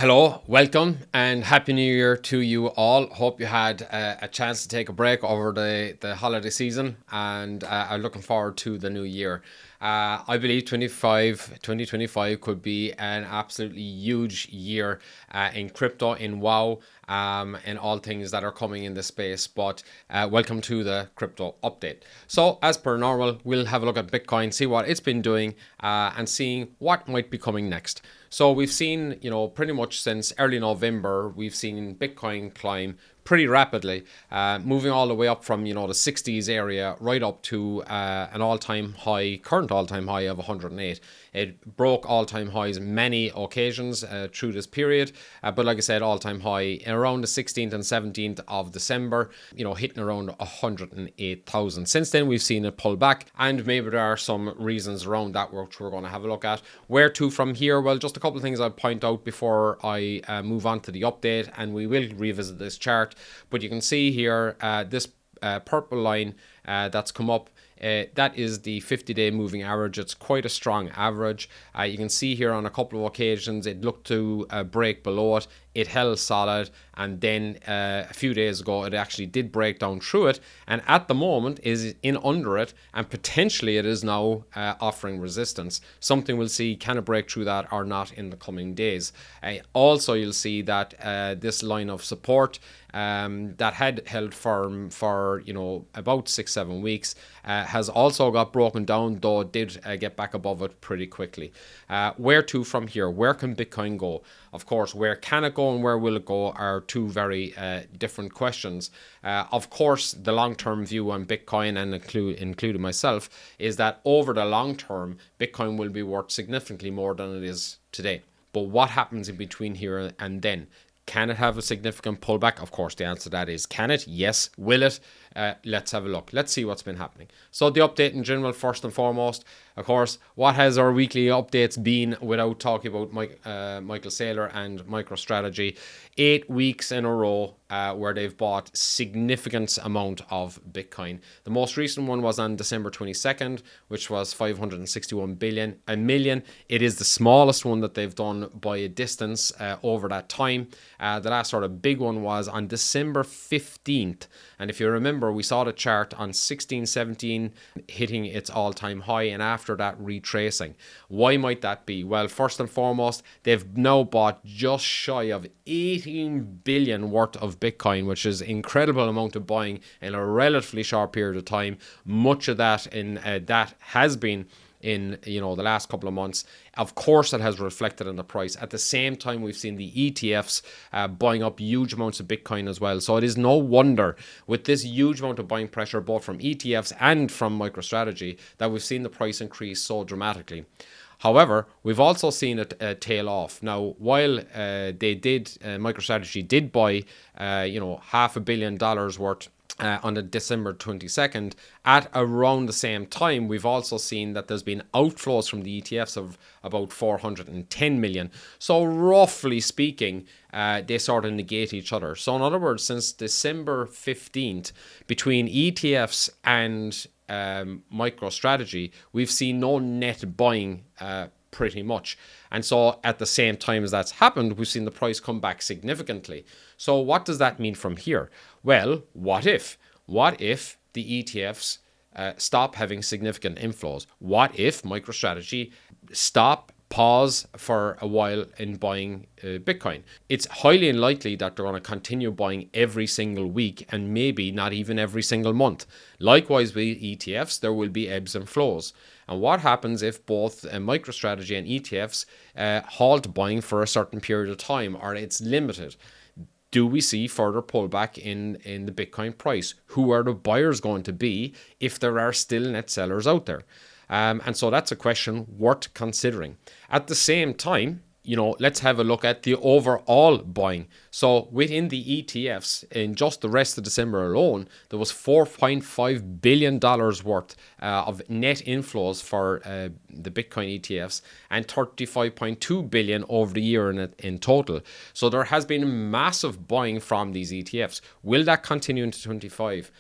Hello, welcome, and Happy New Year to you all. Hope you had a chance to take a break over the holiday season and are looking forward to the new year. I believe 2025 could be an absolutely huge year in crypto, in WoW, and all things that are coming in the space. But welcome to the crypto update. So, as per normal, we'll have a look at Bitcoin, see what it's been doing, and seeing what might be coming next. So we've seen, pretty much since early November, we've seen Bitcoin climb pretty rapidly, moving all the way up from, the 60s area right up to an current all-time high of 108. It broke all-time highs many occasions through this period, but like I said, all-time high around the 16th and 17th of December, hitting around 108,000. Since then, we've seen it pull back, and maybe there are some reasons around that which we're going to have a look at. Where to from here? Well, just a couple of things I'll point out before I move on to the update, and we will revisit this chart. But you can see here this purple line that's come up. That is the 50-day moving average. It's quite a strong average. You can see here on a couple of occasions it looked to break below it. It held solid, and then a few days ago it actually did break down through it, and at the moment is in under it, and potentially it is now offering resistance. Something we'll see, can it break through that or not in the coming days. Also, you'll see that this line of support that had held firm for about 6-7 weeks has also got broken down, though it did get back above it pretty quickly. Where to from here? Where can Bitcoin go? Of course, where can it go and where will it go are two very different questions. Of course, the long-term view on Bitcoin, and including myself, is that over the long term, Bitcoin will be worth significantly more than it is today. But what happens in between here and then? Can it have a significant pullback? Of course, the answer to that is, can it? Yes. Will it? Let's have a look. Let's see what's been happening. So the update in general, first and foremost, of course, what has our weekly updates been without talking about Michael Saylor and MicroStrategy? 8 weeks in a row where they've bought significant amount of Bitcoin. The most recent one was on December 22nd, which was 561 million. It is the smallest one that they've done by a distance over that time. The last sort of big one was on December 15th. And if you remember, we saw the chart on 16-17 hitting its all-time high, and after that retracing. Why might that be? Well, first and foremost, they've now bought just shy of 18 billion worth of Bitcoin, which is an incredible amount of buying in a relatively short period of time. Much of that that has been in the last couple of months. Of course, it has reflected in the price. At the same time, we've seen the ETFs buying up huge amounts of Bitcoin as well. So it is no wonder, with this huge amount of buying pressure both from ETFs and from MicroStrategy, that we've seen the price increase so dramatically. However, we've also seen it tail off. Now, while MicroStrategy did buy $500 million worth on the December 22nd, at around the same time, we've also seen that there's been outflows from the ETFs of about 410 million. So roughly speaking, they sort of negate each other. So in other words, since December 15th, between ETFs and MicroStrategy, we've seen no net buying pretty much. And so at the same time as that's happened, we've seen the price come back significantly. So what does that mean from here? Well, what if? What if the ETFs stop having significant inflows? What if MicroStrategy pause for a while in buying Bitcoin? It's highly unlikely that they're going to continue buying every single week, and maybe not even every single month. Likewise with ETFs, there will be ebbs and flows. And what happens if both MicroStrategy and ETFs halt buying for a certain period of time, or it's limited? Do we see further pullback in the Bitcoin price? Who are the buyers going to be if there are still net sellers out there? And so that's a question worth considering. At the same time, let's have a look at the overall buying. So within the ETFs, in just the rest of December alone, there was $4.5 billion worth of net inflows for the Bitcoin ETFs, and $35.2 billion over the year in total. So there has been massive buying from these ETFs. Will that continue into 25?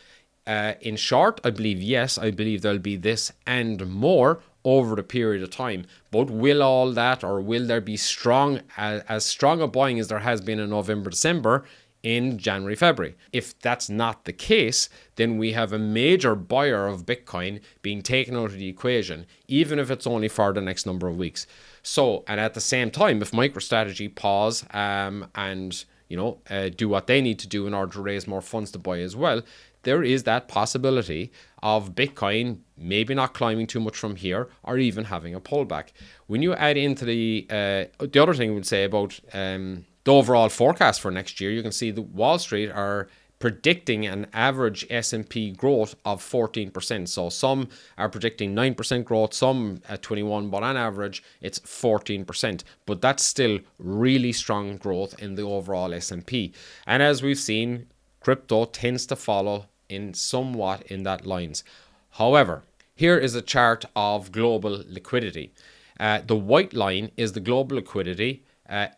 In short, I believe yes. I believe there'll be this and more over the period of time. But will all that, or will there be as strong a buying as there has been in November, December in January, February? If that's not the case, then we have a major buyer of Bitcoin being taken out of the equation, even if it's only for the next number of weeks. So, and at the same time, if MicroStrategy pause and do what they need to do in order to raise more funds to buy as well, there is that possibility of Bitcoin maybe not climbing too much from here, or even having a pullback. When you add into the other thing I would say about the overall forecast for next year, you can see the Wall Street are predicting an average S&P growth of 14%. So some are predicting 9% growth, some at 21%, but on average it's 14%. But that's still really strong growth in the overall S&P. And as we've seen, crypto tends to follow in somewhat in that lines. However, here is a chart of global liquidity. The white line is the global liquidity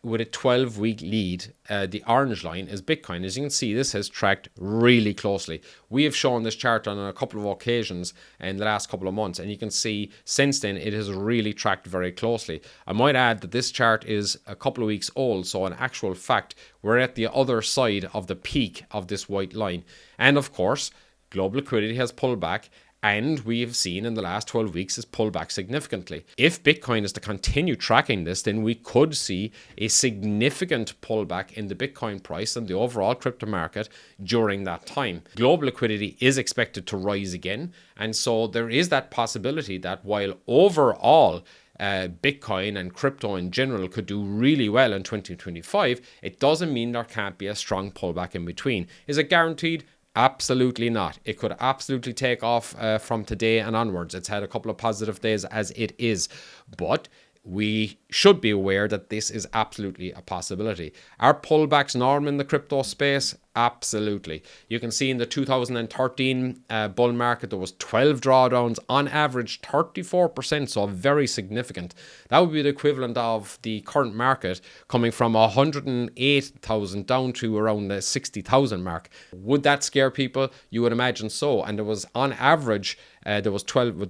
with a 12-week lead. The orange line is Bitcoin. As you can see, this has tracked really closely. We have shown this chart on a couple of occasions in the last couple of months, and you can see since then it has really tracked very closely. I might add that this chart is a couple of weeks old, so in actual fact, we're at the other side of the peak of this white line. And of course, global liquidity has pulled back, and we have seen in the last 12 weeks is pulled back significantly. If Bitcoin is to continue tracking this, then we could see a significant pullback in the Bitcoin price and the overall crypto market during that time. Global liquidity is expected to rise again, and so there is that possibility that while overall Bitcoin and crypto in general could do really well in 2025, it doesn't mean there can't be a strong pullback in between. Is it guaranteed? Absolutely not. It could absolutely take off from today and onwards. It's had a couple of positive days as it is, but we should be aware that this is absolutely a possibility. Are pullbacks norm in the crypto space? Absolutely. You can see in the 2013 bull market, there was 12 drawdowns, on average 34%, so very significant. That would be the equivalent of the current market coming from 108,000 down to around the 60,000 mark. Would that scare people? You would imagine so. And there was on average, there was 12 of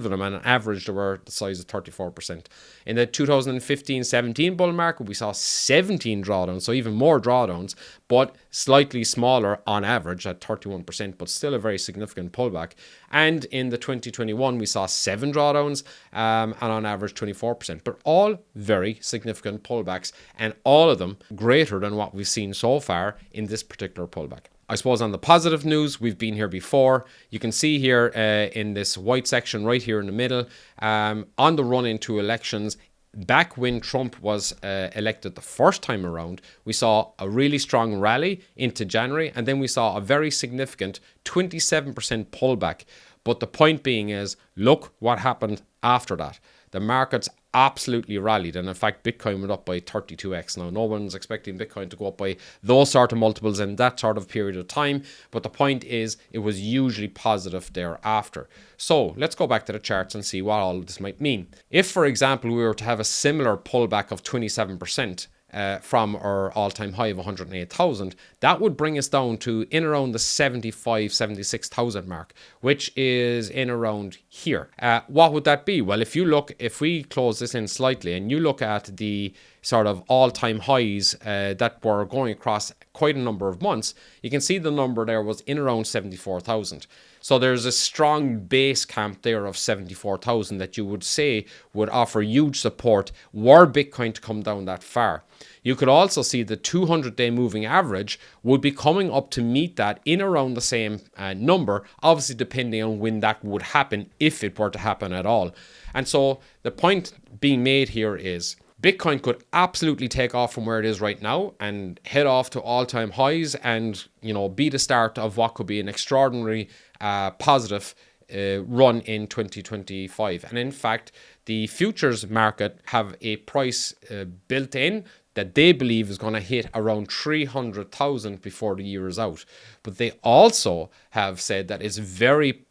them, and on average they were the size of 34%. In the 2015-17 bull market, we saw 17 drawdowns, so even more drawdowns, but slightly smaller on average at 31%, but still a very significant pullback. And in the 2021, we saw 7 drawdowns and on average 24%, but all very significant pullbacks, and all of them greater than what we've seen so far in this particular pullback. I suppose on the positive news, we've been here before. You can see here in this white section right here in the middle, on the run into elections, back when Trump was elected the first time around, we saw a really strong rally into January, and then we saw a very significant 27% pullback. But the point being is, look what happened after that. The markets absolutely rallied, and in fact Bitcoin went up by 32x. Now, no one's expecting Bitcoin to go up by those sort of multiples in that sort of period of time, but the point is it was hugely positive thereafter. So let's go back to the charts and see what all this might mean. If, for example, we were to have a similar pullback of 27% from our all-time high of 108,000, that would bring us down to in around the 76,000 mark, which is in around here. What would that be? Well, if we close this in slightly and you look at the sort of all-time highs that were going across quite a number of months, you can see the number there was in around 74,000. So there's a strong base camp there of 74,000 that you would say would offer huge support were Bitcoin to come down that far. You could also see the 200-day moving average would be coming up to meet that in around the same number, obviously depending on when that would happen, if it were to happen at all. And so the point being made here is Bitcoin could absolutely take off from where it is right now and head off to all-time highs and, be the start of what could be an extraordinary positive run in 2025. And in fact, the futures market have a price built in that they believe is going to hit around 300,000 before the year is out. But they also have said that it's very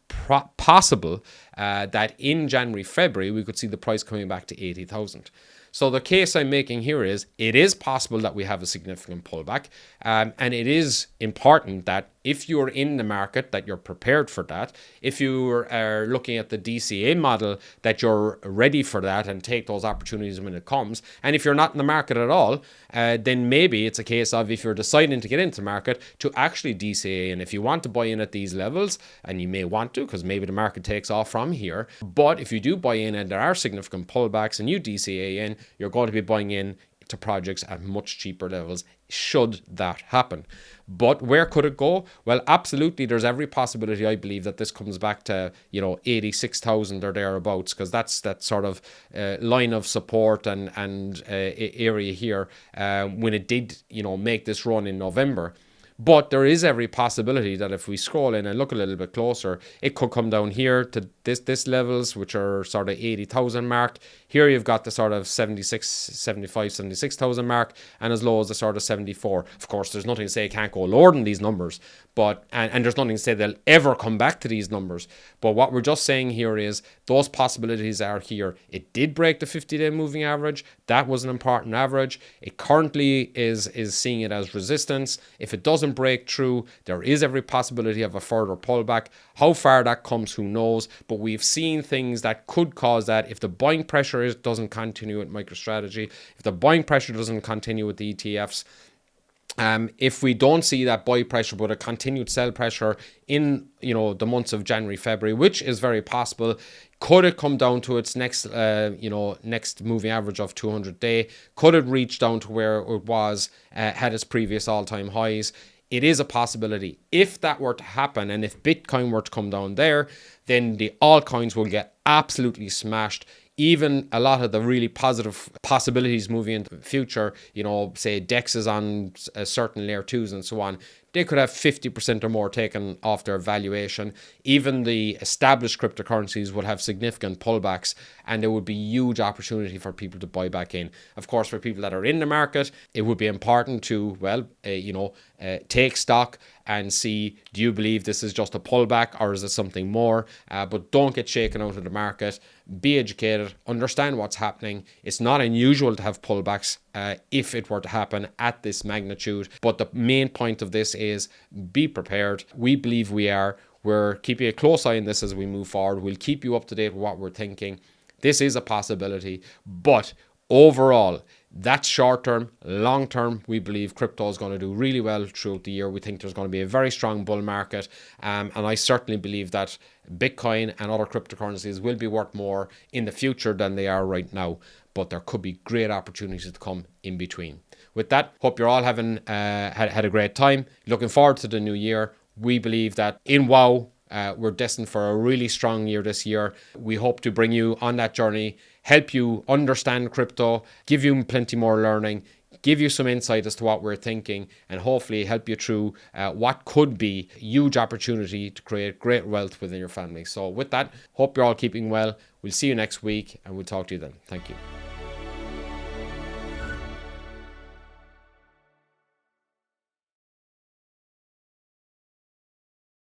possible that in January, February, we could see the price coming back to 80,000. So the case I'm making here is it is possible that we have a significant pullback, and it is important that if you're in the market, that you're prepared for that. If you are looking at the DCA model, that you're ready for that and take those opportunities when it comes. And if you're not in the market at all, then maybe it's a case of, if you're deciding to get into the market, to actually DCA. And if you want to buy in at these levels, and you may want to, because maybe the market takes off from here, but if you do buy in and there are significant pullbacks and you DCA in, you're going to be buying in to projects at much cheaper levels should that happen. But where could it go? Well, absolutely, there's every possibility, I believe, that this comes back to 86,000 or thereabouts, because that's that sort of line of support and area here when it did make this run in November. But there is every possibility that if we scroll in and look a little bit closer, it could come down here to this levels, which are sort of 80,000 mark. Here you've got the sort of 76,000 mark, and as low as the sort of 74. Of course, there's nothing to say it can't go lower than these numbers, but and there's nothing to say they'll ever come back to these numbers. But what we're just saying here is those possibilities are here. It did break the 50-day moving average. That was an important average. It currently is seeing it as resistance. If it doesn't break through, there is every possibility of a further pullback. How far that comes, who knows? But we've seen things that could cause that. If the buying pressure doesn't continue with MicroStrategy, if the buying pressure doesn't continue with the ETFs, if we don't see that buy pressure but a continued sell pressure in the months of January, February, which is very possible, could it come down to its next next moving average of 200-day? Could it reach down to where it was had its previous all-time highs? It is a possibility. If that were to happen, and if Bitcoin were to come down there, then the altcoins will get absolutely smashed. Even a lot of the really positive possibilities moving into the future, say DEXs on certain layer 2s and so on, they could have 50% or more taken off their valuation. Even the established cryptocurrencies will have significant pullbacks, and there would be huge opportunity for people to buy back in. Of course, for people that are in the market, it would be important to, take stock and see, do you believe this is just a pullback or is it something more? But don't get shaken out of the market. Be educated, understand what's happening. It's not unusual to have pullbacks if it were to happen at this magnitude. But the main point of this is be prepared. We believe we are. We're keeping a close eye on this as we move forward. We'll keep you up to date with what we're thinking. This is a possibility, but overall, that's short term. Long term, we believe crypto is going to do really well throughout the year. We think there's going to be a very strong bull market. And I certainly believe that Bitcoin and other cryptocurrencies will be worth more in the future than they are right now. But there could be great opportunities to come in between. With that, hope you're all having had a great time. Looking forward to the new year. We believe that in WOW, we're destined for a really strong year this year. We hope to bring you on that journey, help you understand crypto, give you plenty more learning, give you some insight as to what we're thinking, and hopefully help you through what could be a huge opportunity to create great wealth within your family. So with that, hope you're all keeping well. We'll see you next week, and we'll talk to you then. Thank you.